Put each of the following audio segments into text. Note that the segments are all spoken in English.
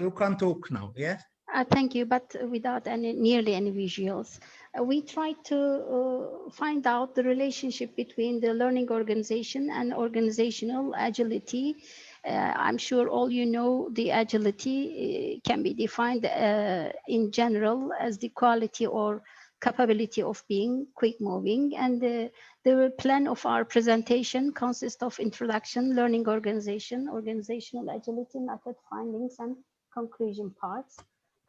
you can talk now, yes? Thank you, but without nearly any visuals. We tried to find out the relationship between the learning organization and organizational agility. I'm sure all you know the agility can be defined in general as the quality or capability of being quick moving. And the plan of our presentation consists of introduction, learning organization, organizational agility, method findings, and conclusion parts.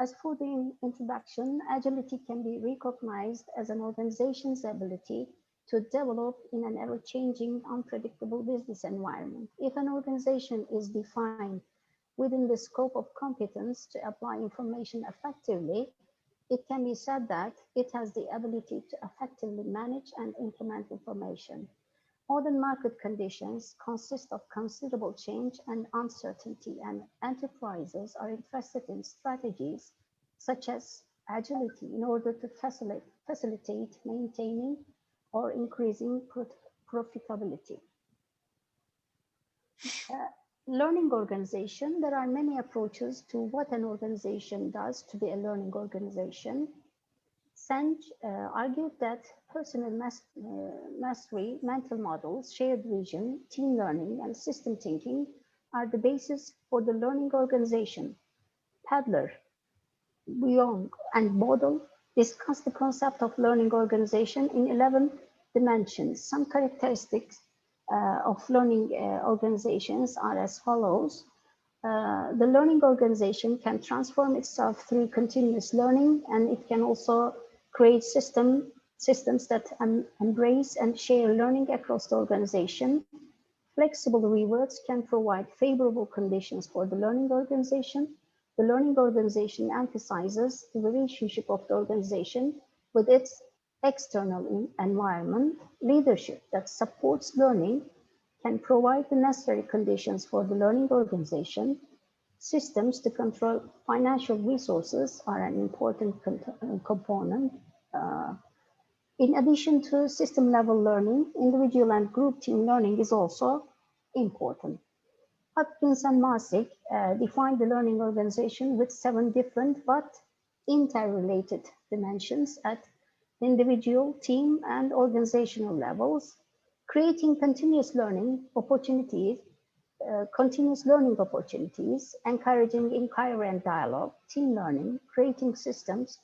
As for the introduction, agility can be recognized as an organization's ability to develop in an ever-changing, unpredictable business environment. If an organization is defined within the scope of competence to apply information effectively, it can be said that it has the ability to effectively manage and implement information. Modern market conditions consist of considerable change and uncertainty, and enterprises are interested in strategies such as agility in order to facilitate maintaining or increasing profitability. Learning organization, there are many approaches to what an organization does to be a learning organization. Senge argued that personal mastery, mental models, shared vision, team learning, and system thinking are the basis for the learning organization. Padler, Young, and Bodel discussed the concept of learning organization in 11 dimensions. Some characteristics of learning organizations are as follows. The learning organization can transform itself through continuous learning, and it can also create systems that embrace and share learning across the organization. Flexible rewards can provide favorable conditions for the learning organization. The learning organization emphasizes the relationship of the organization with its external environment. Leadership that supports learning can provide the necessary conditions for the learning organization. Systems to control financial resources are an important component. In addition to system level learning, individual and group team learning is also important. Hopkins and Marsick defined the learning organization with 7 different but interrelated dimensions at individual, team, and organizational levels, creating continuous learning opportunities, encouraging inquiry and dialogue, team learning, creating systems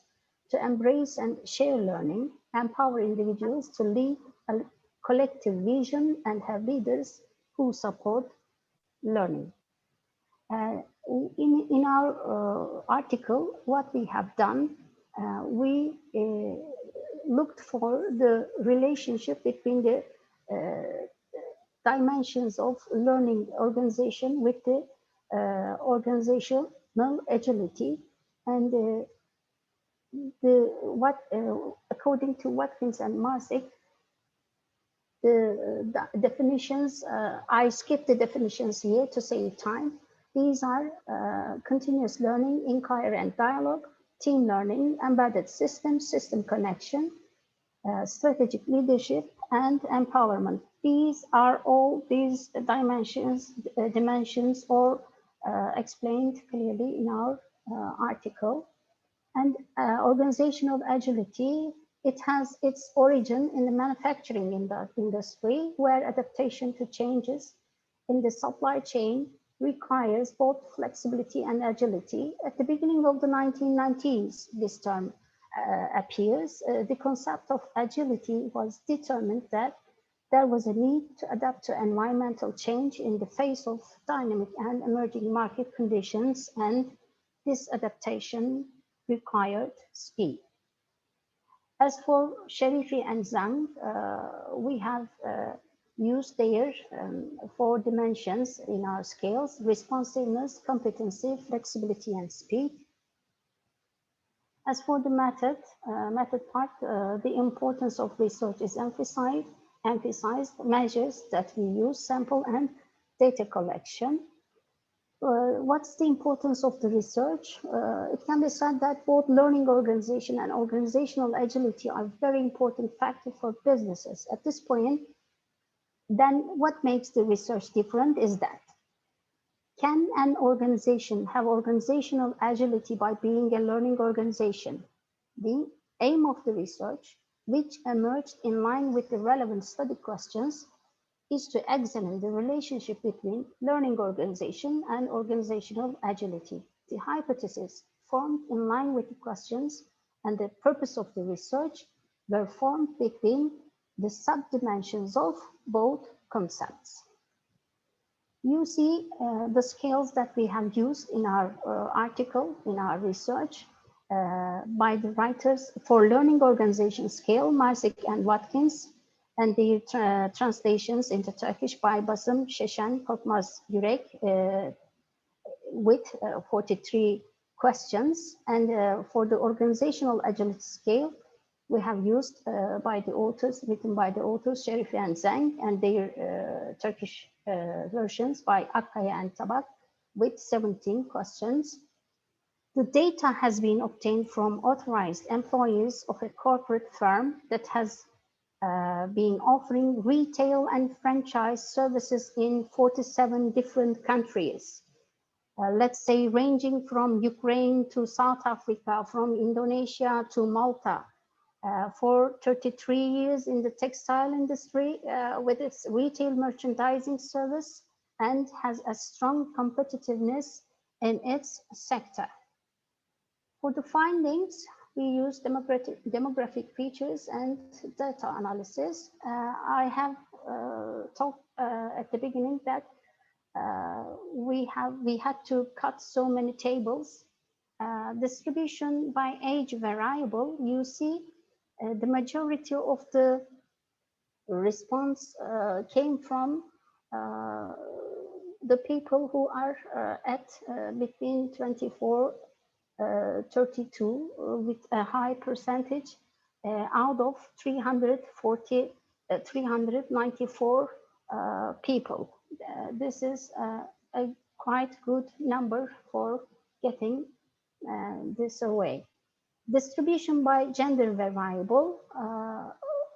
to embrace and share learning, empower individuals to lead a collective vision, and have leaders who support learning. In our article, what we have done, we looked for the relationship between the dimensions of learning organization with the organizational agility, and according to Watkins and Marsick, the definitions, I skipped the definitions here to save time. These are continuous learning, inquiry and dialogue, team learning, embedded systems, system connection, strategic leadership, and empowerment. These are all these dimensions or explained clearly in our article. And organizational agility, it has its origin in the manufacturing industry, where adaptation to changes in the supply chain requires both flexibility and agility. At the beginning of the 1990s, this term appears. The concept of agility was determined that there was a need to adapt to environmental change in the face of dynamic and emerging market conditions, and this adaptation required speed. As for Sharifi and Zhang, we have used their 4 dimensions in our scales: responsiveness, competency, flexibility, and speed. As for the method part, the importance of research is emphasized, measures that we use, sample and data collection. What's the importance of the research? It can be said that both learning organization and organizational agility are very important factors for businesses. At this point, then what makes the research different is that Can an organization have organizational agility by being a learning organization? The aim of the research, which emerged in line with the relevant study questions, is to examine the relationship between learning organization and organizational agility. The hypotheses formed in line with the questions and the purpose of the research were formed between the subdimensions of both concepts. You see the scales that we have used in our article, in our research by the writers for learning organization scale, Marsik and Watkins, and the translations into Turkish by Basım Şeşen Korkmaz Yürek with 43 questions. And for the organizational agility scale, we have used written by the authors Şerife and Zeng, and their Turkish versions by Akkaya and Tabak with 17 questions. The data has been obtained from authorized employees of a corporate firm that has been offering retail and franchise services in 47 different countries. Let's say ranging from Ukraine to South Africa, from Indonesia to Malta, for 33 years in the textile industry with its retail merchandising service, and has a strong competitiveness in its sector. For the findings, we use demographic features and data analysis. I have talked at the beginning that we had to cut so many tables. Distribution by age variable, you see the majority of the response came from the people who are at between 24 32 with a high percentage out of 394 people. This is a quite good number for getting this away. Distribution by gender variable.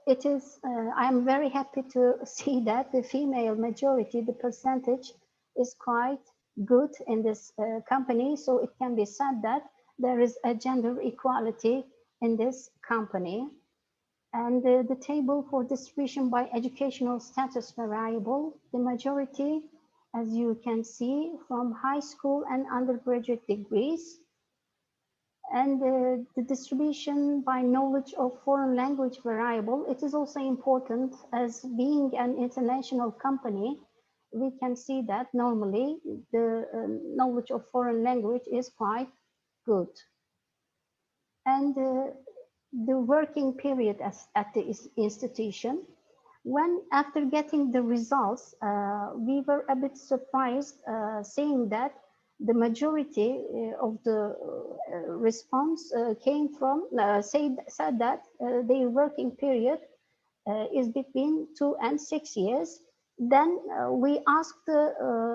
It is, I'm very happy to see that the female majority, the percentage is quite good in this company. So it can be said that there is a gender equality in this company. And the table for distribution by educational status variable, the majority, as you can see, from high school and undergraduate degrees. And the distribution by knowledge of foreign language variable, it is also important. As being an international company, we can see that normally the knowledge of foreign language is quite good. And the working period at the institution, when after getting the results, we were a bit surprised seeing that the majority of the response came from, said that their working period is between 2 and 6 years. Then we asked the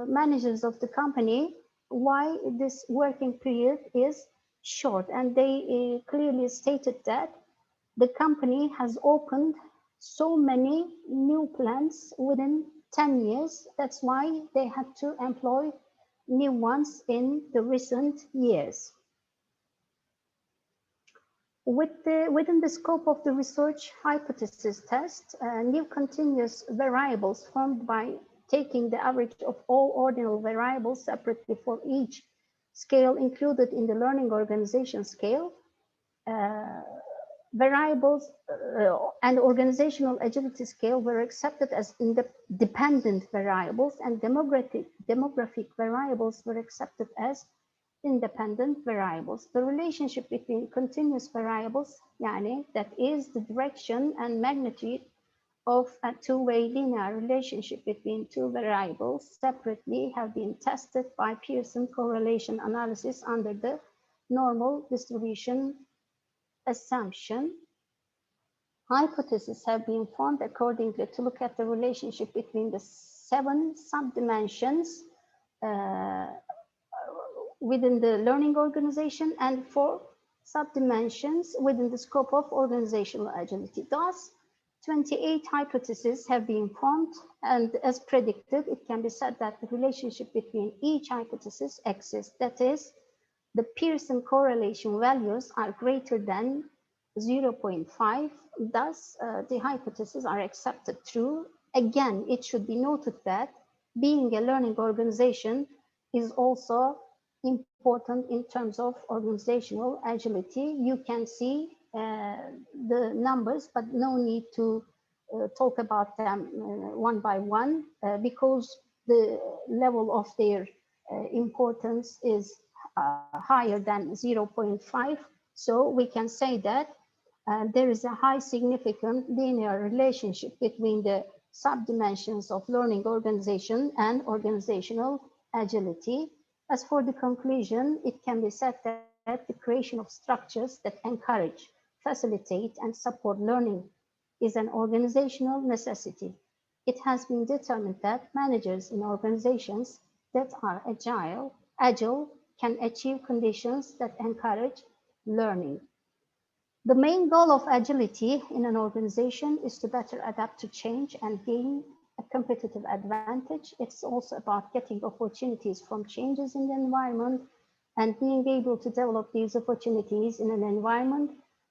managers of the company why this working period is short, and they clearly stated that the company has opened so many new plants within 10 years. That's why they had to employ new ones in the recent years. Within the scope of the research hypothesis test, new continuous variables formed by taking the average of all ordinal variables separately for each scale included in the learning organization scale, variables and organizational agility scale were accepted as dependent variables, and demographic variables were accepted as independent variables. The relationship between continuous variables, yani, that is the direction and magnitude of a two-way linear relationship between two variables separately, have been tested by Pearson correlation analysis under the normal distribution assumption. Hypotheses have been formed accordingly to look at the relationship between the 7 subdimensions within the learning organization and 4 subdimensions within the scope of organizational agility. Thus, 28 hypotheses have been formed, and as predicted, it can be said that the relationship between each hypothesis exists. That is, the Pearson correlation values are greater than 0.5. Thus, the hypotheses are accepted true. Again, it should be noted that being a learning organization is also important in terms of organizational agility. You can see the numbers, but no need to talk about them one by one because the level of their importance is higher than 0.5. So we can say that there is a high significant linear relationship between the subdimensions of learning organization and organizational agility. As for the conclusion, it can be said that the creation of structures that encourage, facilitate, and support learning is an organizational necessity. It has been determined that managers in organizations that are agile can achieve conditions that encourage learning. The main goal of agility in an organization is to better adapt to change and gain a competitive advantage. It's also about getting opportunities from changes in the environment and being able to develop these opportunities in an environment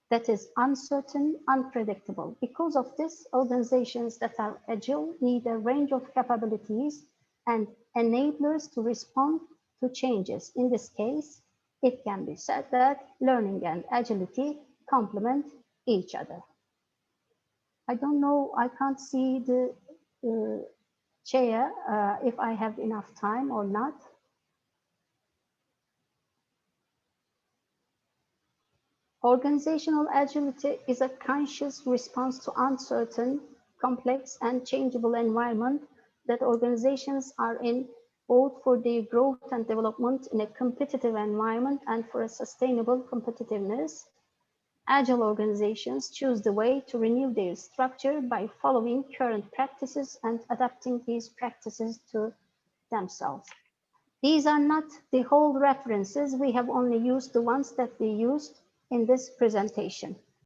that is uncertain, unpredictable. Because of this, organizations that are agile need a range of capabilities and enablers to respond to changes. In this case, it can be said that learning and agility complement each other. I don't know, I can't see the chair if I have enough time or not. Organizational agility is a conscious response to uncertain, complex, and changeable environment that organizations are in, both for their growth and development in a competitive environment and for a sustainable competitiveness. Agile organizations choose the way to renew their structure by following current practices and adapting these practices to themselves. These are not the whole references. We have only used the ones that we used in this presentation.